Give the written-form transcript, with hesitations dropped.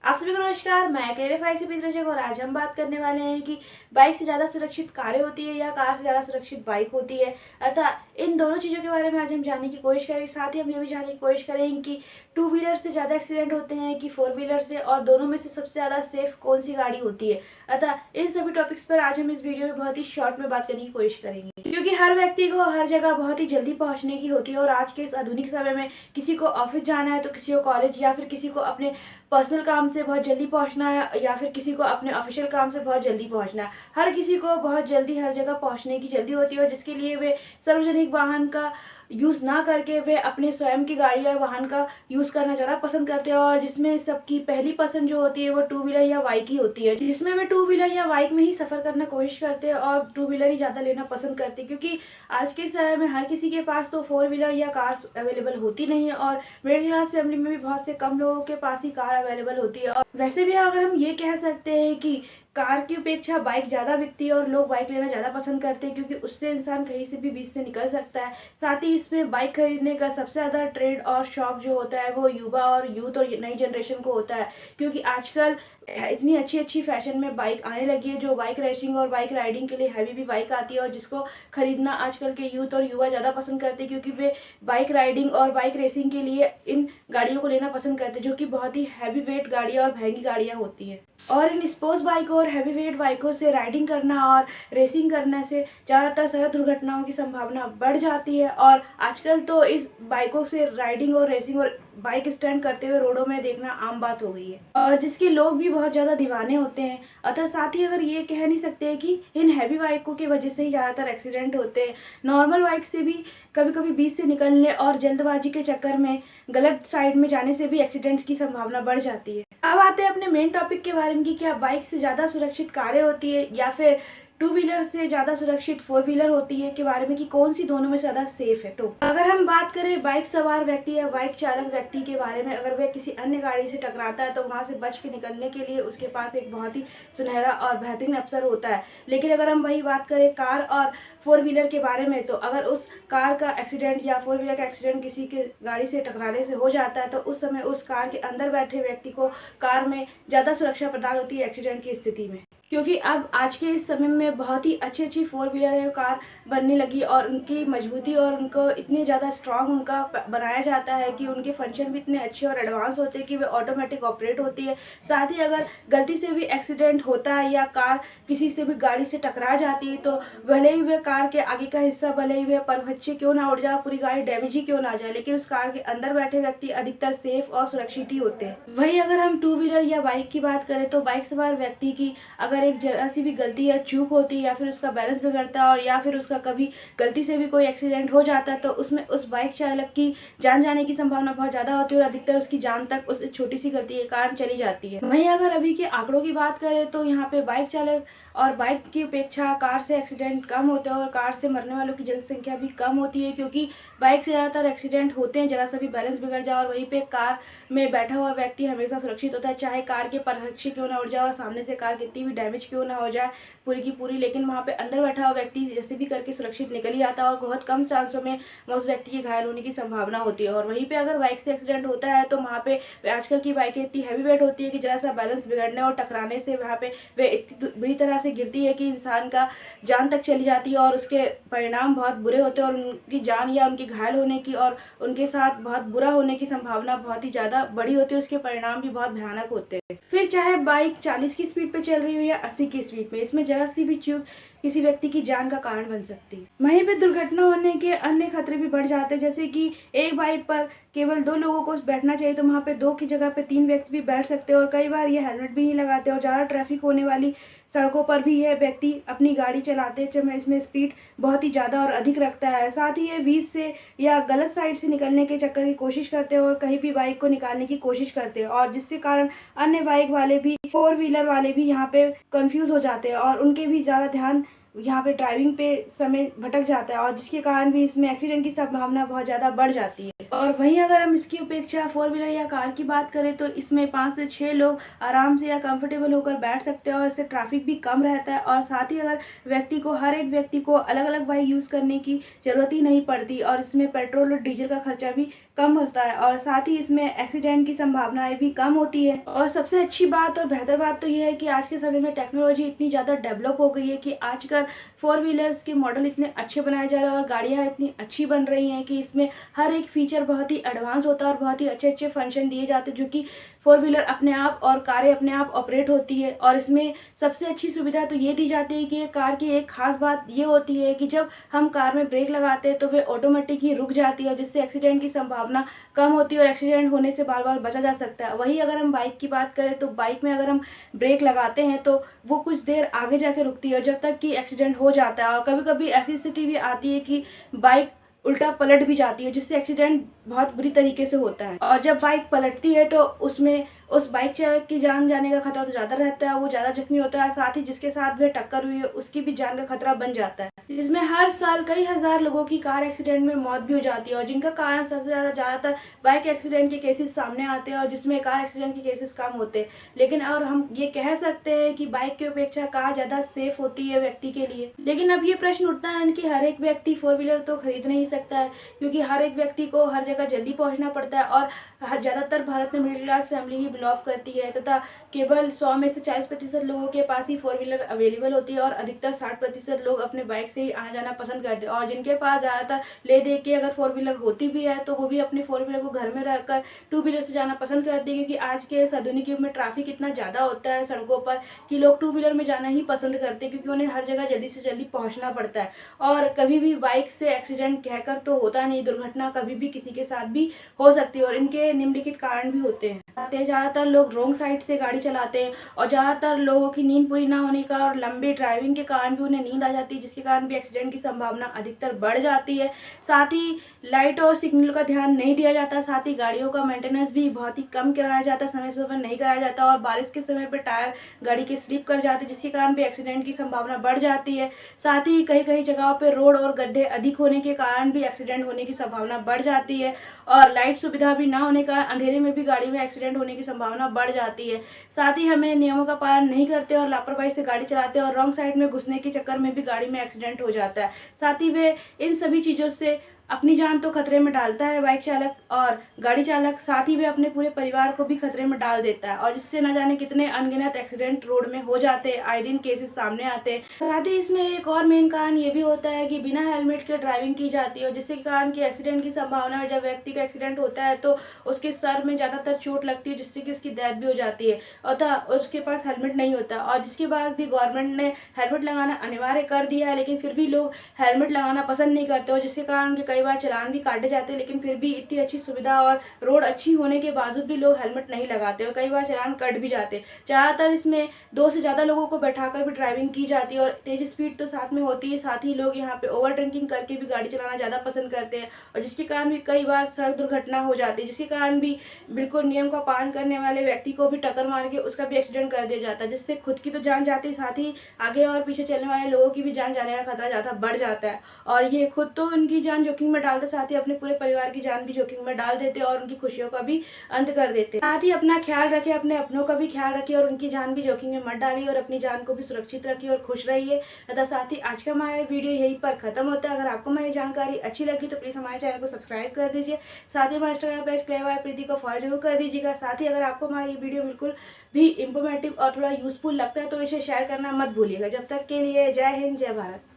आप सभी को नमस्कार। मैं क्लेरिफाई से पितरजक और आज हम बात करने वाले हैं कि बाइक से ज़्यादा सुरक्षित कारें होती है या कार से ज़्यादा सुरक्षित बाइक होती है। अतः इन दोनों चीज़ों के बारे में आज हम जानने की कोशिश करेंगे। साथ ही हम ये भी जानने की कोशिश करेंगे कि टू व्हीलर से ज़्यादा एक्सीडेंट होते हैं कि फोर व्हीलर से, और दोनों में से सबसे ज़्यादा सेफ कौन सी गाड़ी होती है। अतः इन सभी टॉपिक्स पर आज हम इस वीडियो में बहुत ही शॉर्ट में बात करने की कोशिश करेंगे, क्योंकि हर व्यक्ति को हर जगह बहुत ही जल्दी पहुंचने की होती है। और आज के इस आधुनिक समय में किसी को ऑफिस जाना है तो किसी को कॉलेज, या फिर किसी को अपने पर्सनल काम से बहुत जल्दी पहुंचना है, या फिर किसी को अपने ऑफिशियल काम से बहुत जल्दी पहुंचना है। हर किसी को बहुत जल्दी हर जगह पहुंचने की जल्दी होती है, और जिसके लिए वे सार्वजनिक वाहन का यूज़ ना करके वे अपने स्वयं की गाड़ी या वाहन का यूज़ करना ज़्यादा पसंद करते हैं। और जिसमें सबकी पहली पसंद जो होती है वो टू व्हीलर या बाइक ही होती है, जिसमें वे टू व्हीलर या बाइक में ही सफ़र करना कोशिश करते हैं और टू व्हीलर ही ज़्यादा लेना पसंद करते हैं, क्योंकि आज के समय में हर किसी के पास तो फोर व्हीलर या कार अवेलेबल होती नहीं है। और मिडिल क्लास फैमिली में भी बहुत से कम लोगों के पास ही कार अवेलेबल होती है। और वैसे भी अगर हम ये कह सकते हैं कि कार की अपेक्षा बाइक ज़्यादा बिकती है और लोग बाइक लेना ज़्यादा पसंद करते हैं, क्योंकि उससे इंसान कहीं से भी बीच से निकल सकता है। साथ ही इसमें बाइक खरीदने का सबसे ज़्यादा ट्रेंड और शौक जो होता है वो युवा और यूथ और नई जनरेशन को होता है, क्योंकि आजकल इतनी अच्छी अच्छी फैशन में बाइक आने लगी है जो बाइक रेसिंग और बाइक राइडिंग के लिए हैवी भी बाइक आती है, और जिसको खरीदना आजकल के यूथ और युवा ज़्यादा पसंद करते हैं, क्योंकि वे बाइक राइडिंग और बाइक रेसिंग के लिए इन गाड़ियों को लेना पसंद करते हैं, जो कि बहुत ही हैवी वेट गाड़ियाँ और महंगी गाड़ियाँ होती हैं। और इन स्पोर्ट्स बाइकों और हैवी वेट बाइकों से राइडिंग करना और रेसिंग करने से ज़्यादातर सड़क दुर्घटनाओं की संभावना बढ़ जाती है। और आजकल तो इस बाइकों से राइडिंग और रेसिंग और बाइक स्टैंड करते हुए रोडों में देखना आम बात हो गई है, और जिसके लोग भी बहुत ज़्यादा दीवाने होते हैं। अतः साथ ही अगर ये कह नहीं सकते कि इन हैवी बाइकों की वजह से ही ज़्यादातर एक्सीडेंट होते हैं। नॉर्मल बाइक से भी कभी कभी बीच से निकलने और जल्दबाजी के चक्कर में गलत साइड में जाने से भी एक्सीडेंट्स की संभावना बढ़ जाती है। अब आते हैं अपने मेन टॉपिक के बारे में कि क्या बाइक से ज़्यादा सुरक्षित कारें होती है या फिर टू व्हीलर से ज़्यादा सुरक्षित फोर व्हीलर होती है के बारे में, कि कौन सी दोनों में ज़्यादा सेफ है। तो अगर हम बात करें बाइक सवार व्यक्ति या बाइक चालक व्यक्ति के बारे में, अगर वह किसी अन्य गाड़ी से टकराता है तो वहाँ से बच के निकलने के लिए उसके पास एक बहुत ही सुनहरा और बेहतरीन अवसर होता है। लेकिन अगर हम वही बात करें कार और फोर व्हीलर के बारे में, तो अगर उस कार का एक्सीडेंट या फोर व्हीलर का एक्सीडेंट किसी के गाड़ी से टकराने से हो जाता है तो उस समय उस कार के अंदर बैठे व्यक्ति को कार में ज़्यादा सुरक्षा प्रदान होती है एक्सीडेंट की स्थिति में, क्योंकि अब आज के इस समय में बहुत ही अच्छी अच्छी फोर व्हीलर है कार बनने लगी, और उनकी मजबूती और उनको इतनी ज़्यादा स्ट्रांग उनका बनाया जाता है कि उनके फंक्शन भी इतने अच्छे और एडवांस होते हैं कि वे ऑटोमेटिक ऑपरेट होती है। साथ ही अगर गलती से भी एक्सीडेंट होता है या कार किसी से भी गाड़ी से टकरा जाती है तो भले ही वह कार के आगे का हिस्सा, भले ही वह परवच्छे क्यों ना उड़ जाए, पूरी गाड़ी डैमेज ही क्यों ना आ जाए, लेकिन उस कार के अंदर बैठे व्यक्ति अधिकतर सेफ और सुरक्षित ही होते हैं। वही अगर हम टू व्हीलर या बाइक की बात करें तो बाइक सवार व्यक्ति की अगर एक जरा सी भी गलती या चूक होती है या फिर उसका बैलेंस बिगड़ता है, और या फिर उसका कभी गलती से भी कोई एक्सीडेंट हो जाता है तो उसमें उस बाइक चालक की जान जाने की संभावना बहुत ज़्यादा होती है, और अधिकतर उसकी जान तक उस छोटी सी गलती के कारण चली जाती है। वहीं अगर अभी के आंकड़ों की बात करें तो यहाँ पे बाइक चालक और बाइक की अपेक्षा कार से एक्सीडेंट कम होते हैं, और कार से मरने वालों की जनसंख्या भी कम होती है, क्योंकि बाइक से ज़्यादातर एक्सीडेंट होते हैं जरा सा भी बैलेंस बिगड़ जाए, और वहीं पे कार में बैठा हुआ व्यक्ति हमेशा सुरक्षित होता है, चाहे कार के परखच्चे क्यों ना उड़ जाए और सामने से कार कितनी भी डैमेज क्यों ना हो जाए पूरी की पूरी, लेकिन वहाँ पे अंदर बैठा हुआ व्यक्ति जैसे भी करके सुरक्षित निकल ही आता है, और बहुत कम चांसों में उस व्यक्ति के घायल होने की संभावना होती है। और वहीं पे अगर बाइक से एक्सीडेंट होता है तो वहाँ पे आजकल की बाइकें इतनी हैवी वेट होती है कि जरा सा बैलेंस बिगड़ने और टकराने से वहाँ पे वे इतनी बुरी तरह से गिरती है कि इंसान का जान तक चली जाती है, और उसके परिणाम बहुत बुरे होते हैं, और उनकी जान या उनकी घायल होने की और उनके साथ बहुत बुरा होने की संभावना बहुत ही ज़्यादा बड़ी होती है, उसके परिणाम भी बहुत भयानक होते हैं। फिर चाहे बाइक 40 की स्पीड पे चल रही हो या 80 की स्पीड पे, इसमें जरा सी भी चूक किसी व्यक्ति की जान का कारण बन सकती है। वहीं पे दुर्घटना होने के अन्य खतरे भी बढ़ जाते हैं, जैसे कि एक बाइक पर केवल 2 लोगों को बैठना चाहिए तो वहाँ पे 2 की जगह पे 3 व्यक्ति भी बैठ सकते हैं, और कई बार ये हेलमेट भी नहीं लगाते, और ज़्यादा ट्रैफिक होने वाली सड़कों पर भी यह व्यक्ति अपनी गाड़ी चलाते समय इसमें स्पीड बहुत ही ज़्यादा और अधिक रखता है। साथ ही ये बीच से या गलत साइड से निकलने के चक्कर की कोशिश करते हैं और कहीं भी बाइक को निकालने की कोशिश करते हैं, और जिसके कारण अन्य बाइक वाले भी, फोर व्हीलर वाले भी यहाँ पे कंफ्यूज हो जाते हैं और उनके भी ज़्यादा ध्यान यहाँ पे ड्राइविंग पे समय भटक जाता है, और जिसके कारण भी इसमें एक्सीडेंट की संभावना बहुत ज़्यादा बढ़ जाती है। और वहीं अगर हम इसकी अपेक्षा फोर व्हीलर या कार की बात करें तो इसमें 5 से 6 लोग आराम से या कंफर्टेबल होकर बैठ सकते हैं, और इससे ट्रैफिक भी कम रहता है। और साथ ही अगर हर एक व्यक्ति को अलग अलग बाइक यूज़ करने की ज़रूरत ही नहीं पड़ती, और इसमें पेट्रोल और डीजल का खर्चा भी कम होता है, और साथ ही इसमें एक्सीडेंट की संभावनाएं भी कम होती है। और सबसे अच्छी बात और बेहतर बात तो ये है कि आज के समय में टेक्नोलॉजी इतनी ज़्यादा डेवलप हो गई है कि आजकल फोर व्हीलर्स के मॉडल इतने अच्छे बनाए जा रहे हैं और गाड़ियाँ इतनी अच्छी बन रही हैं कि इसमें हर एक फीचर बहुत ही एडवांस होता है और बहुत ही अच्छे अच्छे फंक्शन दिए जाते हैं, जो कि फोर व्हीलर अपने आप और कारें अपने आप ऑपरेट होती है। और इसमें सबसे अच्छी सुविधा तो ये दी जाती है कि कार की एक खास बात ये होती है कि जब हम कार में ब्रेक लगाते हैं तो वे ऑटोमेटिक ही रुक जाती है, जिससे एक्सीडेंट की संभावना कम होती है और एक्सीडेंट होने से बार बार बचा जा सकता है। वहीं अगर हम बाइक की बात करें तो बाइक में अगर हम ब्रेक लगाते हैं तो वो कुछ देर आगे जाके रुकती है, जब तक कि एक्सीडेंट हो जाता है। और कभी कभी ऐसी स्थिति भी आती है कि बाइक उल्टा पलट भी जाती है, जिससे एक्सीडेंट बहुत बुरी तरीके से होता है। और जब बाइक पलटती है तो उसमें उस बाइक चालक की जान जाने का खतरा तो ज़्यादा रहता है, वो ज़्यादा जख्मी होता है, साथ ही जिसके साथ वह टक्कर हुई है उसकी भी जान का खतरा बन जाता है। जिसमें हर साल कई हजार लोगों की कार एक्सीडेंट में मौत भी हो जाती है, और जिनका कारण सबसे ज़्यादातर बाइक एक्सीडेंट के केसेस सामने आते हैं, और जिसमें कार एक्सीडेंट के केसेस कम होते हैं। लेकिन और हम ये कह सकते हैं कि बाइक की अपेक्षा कार ज़्यादा सेफ होती है व्यक्ति के लिए। लेकिन अब ये प्रश्न उठता है कि हर एक व्यक्ति फोर व्हीलर तो खरीद नहीं सकता है, क्योंकि हर एक व्यक्ति को हर जगह जल्दी पहुंचना पड़ता है, और ज़्यादातर भारत में मिडिल क्लास फैमिली ही बिलोंग करती है, तथा केवल 100 में से 40% लोगों के पास ही फोर व्हीलर अवेलेबल होती है, और अधिकतर 60% लोग अपने बाइक से ही आना जाना पसंद करते हैं। और जिनके पास ज़्यादातर ले दे के अगर फोर व्हीलर होती भी है तो वो भी अपने फोर व्हीलर को घर में रखकर टू व्हीलर से जाना पसंद करते हैं, क्योंकि आज के इस आधुनिक युग में ट्रैफिक इतना ज़्यादा होता है सड़कों पर कि लोग टू व्हीलर में जाना ही पसंद करते हैं, क्योंकि उन्हें हर जगह जल्दी से जल्दी पहुँचना पड़ता है। और कभी भी बाइक से एक्सीडेंट कहकर तो होता नहीं, दुर्घटना कभी भी किसी के साथ भी हो सकती है, और इनके निम्नलिखित कारण भी होते हैं। ज़्यादातर लोग रॉन्ग साइड से गाड़ी चलाते हैं, और ज़्यादातर लोगों की नींद पूरी ना होने का और लंबी ड्राइविंग के कारण भी उन्हें नींद आ जाती है, जिसके कारण भी एक्सीडेंट की संभावना अधिकतर बढ़ जाती है। साथ ही लाइट और सिग्नल का ध्यान नहीं दिया जाता, साथ ही गाड़ियों का मेंटेनेंस भी बहुत ही कम कराया जाता, समय समय पर नहीं कराया जाता, और बारिश के समय पर टायर गाड़ी के स्लिप कर जाते हैं, जिसके कारण भी एक्सीडेंट की संभावना बढ़ जाती है। साथ ही कई कई जगहों पर रोड और गड्ढे अधिक होने के कारण भी एक्सीडेंट होने की संभावना बढ़ जाती है, और लाइट सुविधा भी ना होने का अंधेरे में भी गाड़ी में एक्सीडेंट होने की संभावना बढ़ जाती है। साथ ही हमें नियमों का पालन नहीं करते और लापरवाही से गाड़ी चलाते हैं, और रॉन्ग साइड में घुसने के चक्कर में भी गाड़ी में एक्सीडेंट हो जाता है। साथ ही वे इन सभी चीज़ों से अपनी जान तो खतरे में डालता है बाइक चालक और गाड़ी चालक, साथ ही वे अपने पूरे परिवार को भी खतरे में डाल देता है, और जिससे न जाने कितने अनगिनत एक्सीडेंट रोड में हो जाते हैं, आए दिन केसेस सामने आते हैं। साथ ही इसमें एक और मेन कारण ये भी होता है कि बिना हेलमेट के ड्राइविंग की जाती है, और जिसके कारण कि एक्सीडेंट की संभावना है, जब व्यक्ति का एक्सीडेंट होता है तो उसके सर में ज़्यादातर चोट लगती है, जिससे कि उसकी डेथ भी हो जाती है, और उसके पास हेलमेट नहीं होता। और जिसके बाद भी गवर्नमेंट ने हेलमेट लगाना अनिवार्य कर दिया है, लेकिन फिर भी लोग हेलमेट लगाना पसंद नहीं करते, और जिसके कारण कई बार चालान भी काटे जाते हैं। लेकिन फिर भी इतनी अच्छी सुविधा और रोड अच्छी होने के बावजूद भी लोग हेलमेट नहीं लगाते, और कई बार चालान कट भी जाते। ज़्यादातर इसमें 2 से ज़्यादा लोगों को बैठाकर भी ड्राइविंग की जाती है, और तेज स्पीड तो साथ में होती है। साथ ही लोग यहाँ पे ओवर ड्रिंकिंग करके भी गाड़ी चलाना ज़्यादा पसंद करते हैं, और जिसके कारण भी कई बार सड़क दुर्घटना हो जाती है, जिसके कारण भी बिल्कुल नियम का पालन करने वाले व्यक्ति को भी टक्कर मार के उसका भी एक्सीडेंट कर दिया जाता है, जिससे खुद की तो जान जाती है, साथ ही आगे और पीछे चलने वाले लोगों की भी जान जाने का खतरा ज़्यादा बढ़ जाता है। और ये खुद तो उनकी जान जोखिम में डालते, साथ ही अपने पूरे परिवार की जान भी जोखिम में डाल देते और उनकी खुशियों का भी अंत कर देते। साथ ही अपना ख्याल रखें, अपने अपनों का भी ख्याल रखिए, और उनकी जान भी जोखिम में मत डालिए, और अपनी जान को भी सुरक्षित रखिए और खुश रहिए। तथा साथ ही आज का हमारा वीडियो यहीं पर खत्म होता है। अगर आपको हमारी जानकारी अच्छी लगी तो प्लीज़ हमारे चैनल को सब्सक्राइब कर दीजिए, साथ ही हमारे इंस्टाग्राम पेज क्लेवर प्रीति को फॉलो जरूर कर दीजिएगा। साथ ही अगर आपको हमारा ये वीडियो बिल्कुल भी इंफॉर्मेटिव और थोड़ा यूजफुल लगता है तो इसे शेयर करना मत भूलिएगा। जब तक के लिए जय हिंद, जय भारत।